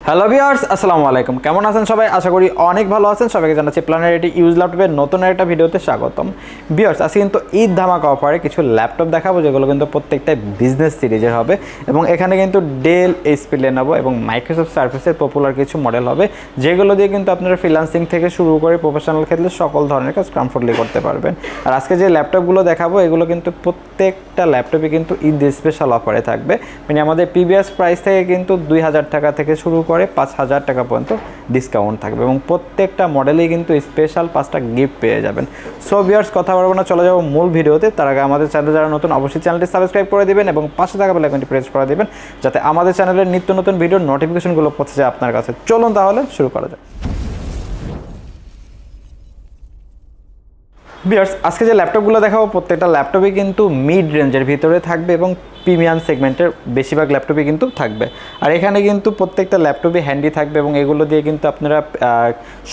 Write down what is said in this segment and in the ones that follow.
Hello viewers, আসসালামু আলাইকুম। কেমন আছেন সবাই? আশা করি অনেক ভালো আছেন। সবাইকে জানাচ্ছি প্ল্যানেরিটি ইউজ ল্যাপটপের নতুন একটা ভিডিওতে স্বাগতম। ভিউয়ার্স, আজকে কিন্তু ঈদ ধামাকা অফারে কিছু ল্যাপটপ দেখাবো, যেগুলো কিন্তু প্রত্যেকটাই বিজনেস সিরিজের হবে এবং এখানে কিন্তু ডেল, এইচপি, লেনোভো এবং মাইক্রোসফট সার্ফেসের পপুলার কিছু মডেল হবে, যেগুলো দিয়ে কিন্তু আপনারা ফ্রিল্যান্সিং থেকে শুরু করে প্রফেশনাল ক্ষেত্রে সকল ধরনের কাজ কমফোর্টলি করতে পারবেন। আর আজকে যে ল্যাপটপগুলো দেখাবো, এগুলো কিন্তু প্রত্যেকটা ল্যাপটপে কিন্তু ঈদ স্পেশাল অফারে থাকবে। মানে আমাদের প্রিভিয়াস প্রাইস থেকে কিন্তু 2000 টাকা থেকে শুরু করে 5000 টাকা পর্যন্ত ডিসকাউন্ট থাকবে এবং প্রত্যেকটা মডেলেই কিন্তু স্পেশাল 5টা গিফট পেয়ে যাবেন। সো ভিউয়ার্স, কথা বলবো না, চলে যাবো মূল ভিডিওতে। তার আগে আমাদের চ্যানেলে যারা নতুন, অবশ্যই চ্যানেলটি সাবস্ক্রাইব করে দিবেন এবং পাশে থাকা বেল আইকনটি প্রেস করে দিবেন, যাতে আমাদের চ্যানেলের নিত্য নতুন ভিডিওর নোটিফিকেশনগুলো পৌঁছে যায় আপনার কাছে। চলুন তাহলে শুরু করা যায়। ভিউয়ার্স, আজকে যে ল্যাপটপগুলো দেখাবো, প্রত্যেকটা ল্যাপটপই কিন্তু মিড রেঞ্জের ভিতরে থাকবে এবং প্রিমিয়াম সেগমেন্টের বেশিরভাগ ল্যাপটপই কিন্তু থাকবে। আর এখানে কিন্তু প্রত্যেকটা ল্যাপটপই হ্যান্ডি থাকবে এবং এগুলো দিয়ে কিন্তু আপনারা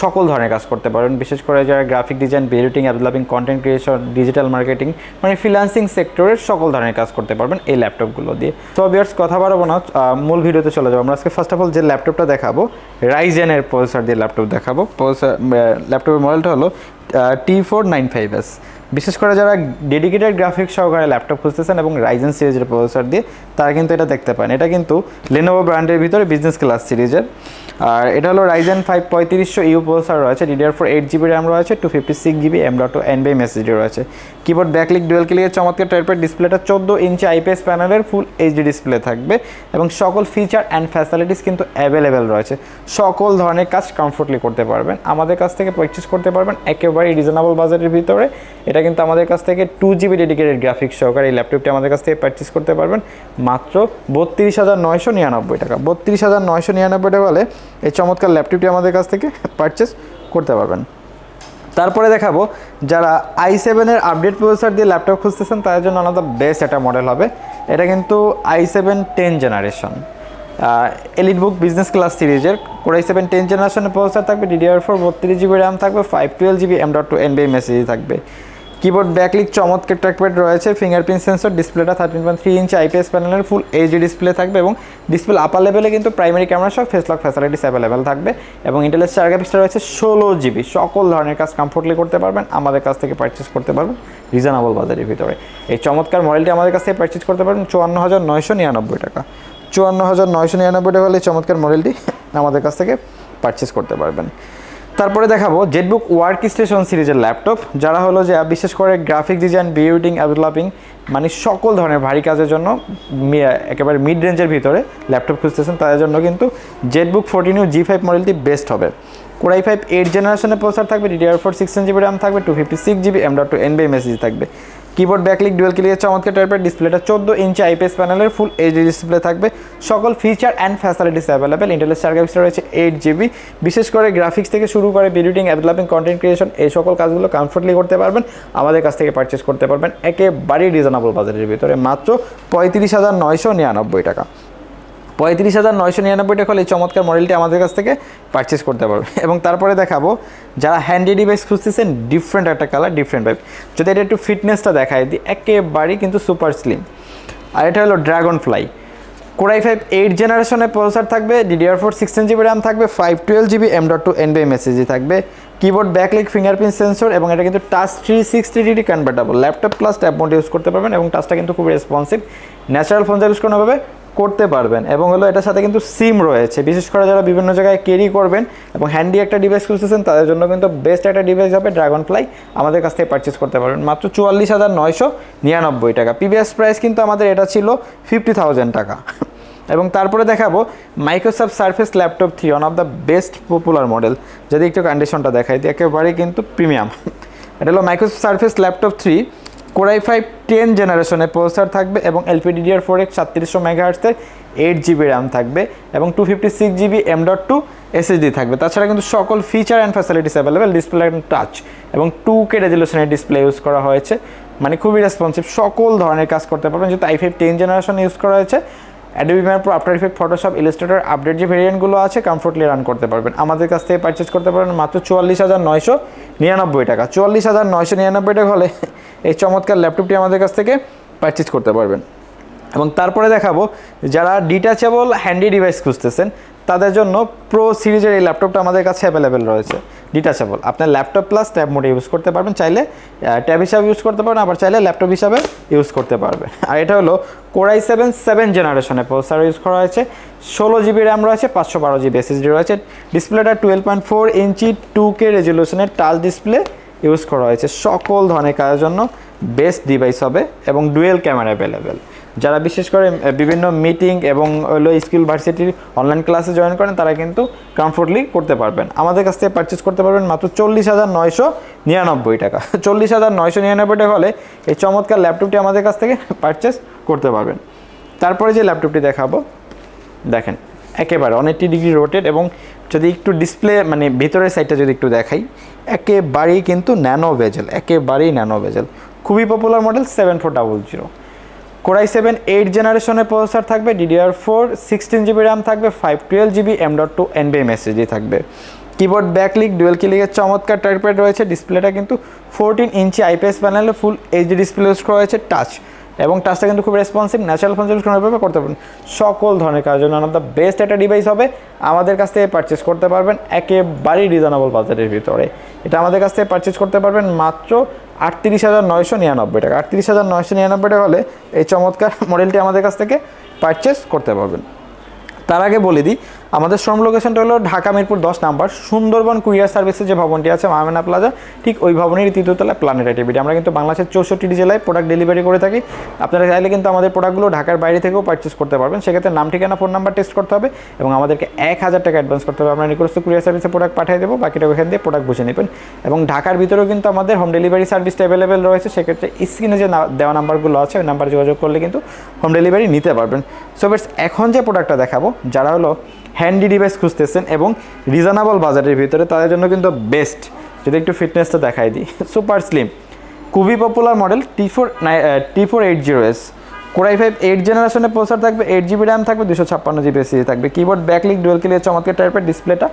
সকল ধরনের কাজ করতে পারবেন। বিশেষ করে যারা graphic design, editing, app developing, content creation, digital marketing, মানে ফ্রিল্যান্সিং সেক্টরের সকল ধরনের কাজ করতে পারবেন এই ল্যাপটপগুলো দিয়ে। তো ভিউয়ার্স, কথা বাড়াবো না, মূল ভিডিওতে চলে যাবো। আমরা আজকে ফার্স্ট অফ অল যে ল্যাপটপটা দেখাবো, রাইজেনের প্রসেসর দিয়ে ল্যাপটপ দেখাবো। ল্যাপটপের মডেলটা হলো T495S। বিশেষ করে যারা ডেডিকেটেড গ্রাফিক্স সহকারে ল্যাপটপ খুঁজতেছেন এবং রাইজেন সিরিজের প্রসেসর দিয়ে, তারা কিন্তু এটা দেখতে পান। এটা কিন্তু লেনোভো ব্র্যান্ডের ভিতরে বিজনেস ক্লাস সিরিজের। আর এটা হলো রাইজেন 5 3500U প্রসেসর রয়েছে, DDR4 8GB র্যাম রয়েছে, 256GB M.2 NVMe SSD রয়েছে। কিবোর্ড ব্যাকলিক ডুয়াল ক্লিকের চমৎকার টাইপের ডিসপ্লেটা 14 ইঞ্চি আইপিএস প্যানেলের ফুল এইচডি ডিসপ্লে থাকবে এবং সকল ফিচার অ্যান্ড ফ্যাসিলিটিস কিন্তু অ্যাভেলেবেল রয়েছে। সকল ধরনের কাজ কমফোর্টলি করতে পারবেন, আমাদের কাছ থেকে পারচেস করতে পারবেন একেবারে রিজনেবল বাজেটের ভিতরে। এটা কিন্তু আমাদের কাছ থেকে 2GB ডেডিকেটেড গ্রাফিক্স সহকারে এই ল্যাপটপটি আমাদের কাছ থেকে পারচেস করতে পারবেন মাত্র 32,999 টাকা। 32,999 টাকা হলে এই চমৎকার ল্যাপটপটি আমাদের কাছ থেকে পারচেস করতে পারবেন। তারপরে দেখাবো যারা i7-এর আপডেট প্রসেসর দিয়ে ল্যাপটপ খুঁজতেছেন, তাদের জন্য আলাদা বেস্ট একটা মডেল হবে। এটা কিন্তু i7 10 generation EliteBook business class সিরিজের Core i7 10 জেনারেশনের প্রসেসর থাকবে, DDR4 32GB র্যাম থাকবে, 512GB M.2 NVMe SSD থাকবে। কিবোর্ড ব্যাকলিক চমৎকার ট্র্যাকপ্যাড রয়েছে, ফিঙ্গারপ্রিন্ট সেন্সর, ডিসপ্লেটা 13.3 ইঞ্চি আইপিএস প্যানেলের ফুল এইচডি ডিসপ্লে থাকবে এবং ডিসপ্লে আপার লেভেলে কিন্তু প্রাইমারি ক্যামেরা সহ ফেস লক ফ্যাসিলিটিস অ্যাভেলেবেল থাকবে এবং ইন্টেলের 4GB রয়েছে, 16GB। সকল ধরনের কাজ কমফোর্টলি করতে পারবেন, আমাদের কাছ থেকে পারচেস করতে পারবেন রিজনেবল বাজারের ভিতরে। এই চমৎকার মডেলটি আমাদের কাছ থেকে পারচেস করতে পারবেন 54,999 টাকা। 54,999 টাকা হলে চমৎকার মডেলটি আমাদের কাছ থেকে পারচেস করতে পারবেন। তারপরে দেখাবো জেটবুক ওয়ার্ক স্টেশন সিরিজের ল্যাপটপ। যারা হলো যে বিশেষ করে graphic design, editing, app developing, মানে সকল ধরনের ভারী কাজের জন্য একেবারে মিড রেঞ্জের ভিতরে ল্যাপটপ খুঁজতেছেন, তাদের জন্য কিন্তু জেটবুক 14U G5 মডেলটি বেস্ট হবে। Core i5 8 জেনারেশনের প্রসেসর থাকবে, DDR4 16GB র্যাম থাকবে, 256GB M.2 NVMe SSD থাকবে। কিবোর্ড ব্যাকলিক ডুয়াল ক্লিকের চমৎকার টাইপের ডিসপ্লেটা 14 ইঞ্চি আইপিএস প্যানেলের ফুল এইচডি ডিসপ্লে থাকবে, সকল ফিচার অ্যান্ড ফ্যাসিলিটিস অ্যাভেলেবেল। ইন্টেলের 4GB রয়েছে 8GB। বিশেষ করে গ্রাফিক্স থেকে শুরু করে editing, app developing, content creation, এই সকল কাজগুলো কমফোর্টলি করতে পারবেন, আমাদের কাছ থেকে পারচেস করতে পারবেন একেবারেই রিজনেবল বাজারের ভিতরে মাত্র 35,999 টাকা। 35,999 টাকা হলে এই চমৎকার মডেলটি আমাদের কাছ থেকে পারচেস করতে পারবে। এবং তারপরে দেখাবো যারা হ্যান্ডি ডিভাইস খুঁজতেছেন, ডিফারেন্ট একটা কালার, ডিফারেন্ট ভাইব। যদি এটা একটু ফিটনেসটা দেখায় দিই, একেবারেই কিন্তু সুপার স্লিম। আর এটা হলো ড্রাগন ফ্লাই। Core i5 8 জেনারেশনের প্রসেসর থাকবে, DDR4 16GB র্যাম থাকবে, 512GB M.2 NVMe SSD থাকবে। কিবোর্ড ব্যাকলিক ফিঙ্গারপ্রিন্ট সেন্সর এবং এটা কিন্তু touch 360 degree convertible. Laptop plus tab mode use করতে পারবেন এবং টাচটা কিন্তু খুব রেসপন্সিভ, ন্যাচারাল ফোন ইউজ কোনোভাবে করতে পারবেন। এবং হলো এটার সাথে কিন্তু সিম রয়েছে, বিশেষ করে যারা বিভিন্ন জায়গায় ক্যারি করবেন এবং হ্যান্ডি একটা ডিভাইস খুঁজতেছেন, তাদের জন্য কিন্তু বেস্ট একটা ডিভাইস হবে ড্রাগন ফ্লাই, আমাদের কাছ থেকে পারচেস করতে পারবেন মাত্র 44,999 টাকা। প্রিভিয়াস প্রাইস কিন্তু আমাদের এটা ছিল 50,000 টাকা। এবং তারপরে দেখাবো Microsoft surface laptop 3, one of the best popular model. যদি একটু কন্ডিশনটা দেখাই দিই, একেবারেই কিন্তু প্রিমিয়াম। এটা হলো Microsoft surface laptop 3, Core i5 10 জেনারেশনের প্রসেসর থাকবে এবং LPDDR4X 3700 MHz 8GB র্যাম থাকবে এবং 256GB M.2 SSD থাকবে। তাছাড়া কিন্তু সকল feature and facilities available, display touch এবং 2K রেজলিউশনের ডিসপ্লে ইউজ করা হয়েছে, মানে খুবই রেসপন্সিভ, সকল ধরনের কাজ করতে পারবেন। যেহেতু i5 10 জেনারেশন ইউজ করা হয়েছে, Adobe Premiere Pro, after effect, Photoshop, Illustrator update যে ভেরিয়েন্টগুলো আছে কমফোর্টলি রান করতে পারবেন, আমাদের কাছ থেকে পারচেস করতে পারবেন মাত্র 44,999 টাকা। 44,999 টাকা হলে এই চমৎকার ল্যাপটপটি আমাদের কাছ থেকে পারচেস করতে পারবেন। এবং তারপরে দেখাবো যারা ডিটাচেবল হ্যান্ডি ডিভাইস খুঁজতেছেন, তাদের জন্য প্রো সিরিজের এই ল্যাপটপটা আমাদের কাছে অ্যাভেলেবেল রয়েছে, ডিটাচেবল। আপনার ল্যাপটপ প্লাস ট্যাব মোডে ইউজ করতে পারবেন, চাইলে ট্যাব হিসাবে ইউজ করতে পারবেন, আবার চাইলে ল্যাপটপ হিসাবে ইউজ করতে পারবেন। আর এটা হলো Core i7 7 জেনারেশনের প্রসেসর ইউজ করা হয়েছে, 16 জিবি র্যাম রয়েছে, 512 জিবি এসএসডি রয়েছে। ডিসপ্লেটা 12.4 ইঞ্চি 2K রেজলিউশনের টাচ ডিসপ্লে ইউজ করা হয়েছে। সকল ধরনের কাজের জন্য বেস্ট ডিভাইস হবে এবং ডুয়েল ক্যামেরা অ্যাভেলেবেল। যারা বিশেষ করে বিভিন্ন মিটিং এবং হলো স্কুল ভার্সিটির অনলাইন ক্লাসে জয়েন করেন তারা কিন্তু কমফোর্টলি করতে পারবেন। আমাদের কাছ থেকে পারচেস করতে পারবেন মাত্র 40,999 টাকা। 40,999 টাকা হলে এই চমৎকার ল্যাপটপটি আমাদের কাছ থেকে পারচেস করতে পারবেন। তারপরে যে ল্যাপটপটি দেখাবো, দেখেন একেবারে 180 ডিগ্রি রোটেট, এবং যদি একটু ডিসপ্লে মানে ভিতরের সাইডটা যদি একটু দেখাই, একেবারেই কিন্তু ন্যানো বেজেল, একেবারেই ন্যানো বেজেল। খুবই পপুলার মডেল 7400। Core i7 8 জেনারেশনের প্রসেসর থাকবে, DDR4 16 জিবি র্যাম থাকবে, 512 জিবি M.2 NVMe SSD থাকবে। কিবোর্ড ব্যাকলিক ডুয়েল কিলিকের চমৎকার টাইপের রয়েছে। ডিসপ্লেটা কিন্তু 14 ইঞ্চি IPS প্যানেলে ফুল এইচডি ডিসপ্লে ইউজ করা হয়েছে, টাচ, এবং টাচটা কিন্তু খুব রেসপন্সিভ, ন্যাচারাল ফাংশন কোনোভাবে করতে পারবেন। সকল ধরনের কাজের জন্য অন অফ দ্য বেস্ট একটা ডিভাইস হবে, আমাদের কাছ থেকে পারচেস করতে পারবেন একেবারেই রিজনেবল বাজেটের ভিতরে। এটা আমাদের কাছ থেকে পারচেস করতে পারবেন মাত্র 38,999 টাকা। 38,999 টাকা হলে এই চমৎকার মডেলটি আমাদের কাছ থেকে পারচেস করতে পারবেন। তার আগে বলে দিই, আমাদের শোরুম লোকেশনটা হলো ঢাকা মিরপুর 10 নাম্বার, সুন্দরবন কুরিয়ার সার্ভিসের যে ভবনটি আছে মাহমেনা প্লাজা, ঠিক ওই ভবনের তৃতীয়তলা প্ল্যানেট আইটিভিটি। আমরা কিন্তু বাংলাদেশের 64টি জেলায় প্রোডাক্ট ডেলিভারি করে থাকি। আপনারা চাইলে কিন্তু আমাদের প্রোডাক্টগুলো ঢাকার বাইরে থেকেও পারচেস করতে পারবেন। সেক্ষেত্রে নাম, ঠিকানা, ফোন নাম্বার টেস্ট করতে হবে এবং আমাদেরকে 1000 টাকা অ্যাডভান্স করতে হবে। আমরা নিকটস্থ কুরিয়ার সার্ভিসে প্রোডাক্ট পাঠিয়ে দেবো, বাকিটা ওখান দিয়ে প্রোডাক্ট বুঝে নেবেন। এবং ঢাকার ভিতরেও কিন্তু আমাদের হোম ডেলিভারি সার্ভিসটা অ্যাভেলেবেল রয়েছে। সেক্ষেত্রে স্ক্রিনে যে দেওয়া নাম্বারগুলো আছে ওই নাম্বারে যোগাযোগ করলে কিন্তু হোম ডেলিভারি নিতে পারবেন। সো বেশ, এখন যে প্রোডাক্টটা দেখাবো, যারা হলো হ্যান্ডি ডিভাইস খুঁজতেছেন এবং রিজনেবল বাজারের ভিতরে, তাদের জন্য কিন্তু বেস্ট। যদি একটু ফিটনেসটা দেখাই দিই, সুপার স্লিম, খুবই popular model T480S। Core i5 8 জেনারেশনের প্রসেসর থাকবে, 8 জিবি র্যাম থাকবে, 256 জিবি এসএসডি থাকবে। কিবোর্ড ব্যাকলিক ডুয়েল কিলিকের চমৎকার টাইপের ডিসপ্লেটা,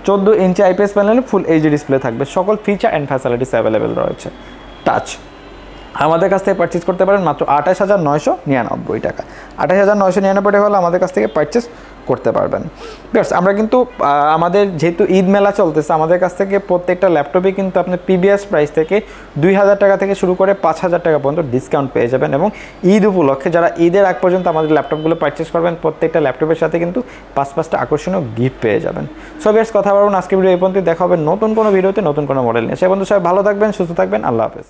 14 ইঞ্চি IPS প্যানেলে ফুল এইচডি ডিসপ্লে থাকবে। সকল ফিচার অ্যান্ড ফ্যাসিলিটিস অ্যাভেলেবেল রয়েছে। টাচ আমাদের কাছ থেকে পারচেস করতে পারেন মাত্র 28,999 টাকা। 28,999 টাকা হলে আমাদের কাছ থেকে পারচেস করতে পারবেন। বিকজ আমরা কিন্তু আমাদের যেহেতু ঈদ মেলা চলতেছে, আমাদের কাছ থেকে প্রত্যেকটা ল্যাপটপে কিন্তু আপনি প্রিভিয়াস প্রাইস থেকে 2,000 টাকা থেকে শুরু করে 5,000 টাকা পর্যন্ত ডিসকাউন্ট পেয়ে যাবেন। এবং ঈদ উপলক্ষে যারা ঈদের আগ পর্যন্ত আমাদের ল্যাপটপগুলো পারচেস করবেন, প্রত্যেকটা ল্যাপটপের সাথে কিন্তু 5-5টা আকর্ষণীয় গিফট পেয়ে যাবেন। সো বেশ, কথা বলুন আজকে ভিডিও এই পর্যন্ত। দেখা হবে নতুন কোনো ভিডিওতে নতুন কোনো মডেল নিয়ে। সে পর্যন্ত সবাই ভালো থাকবেন, সুস্থ থাকবেন। আল্লাহ হাফেজ।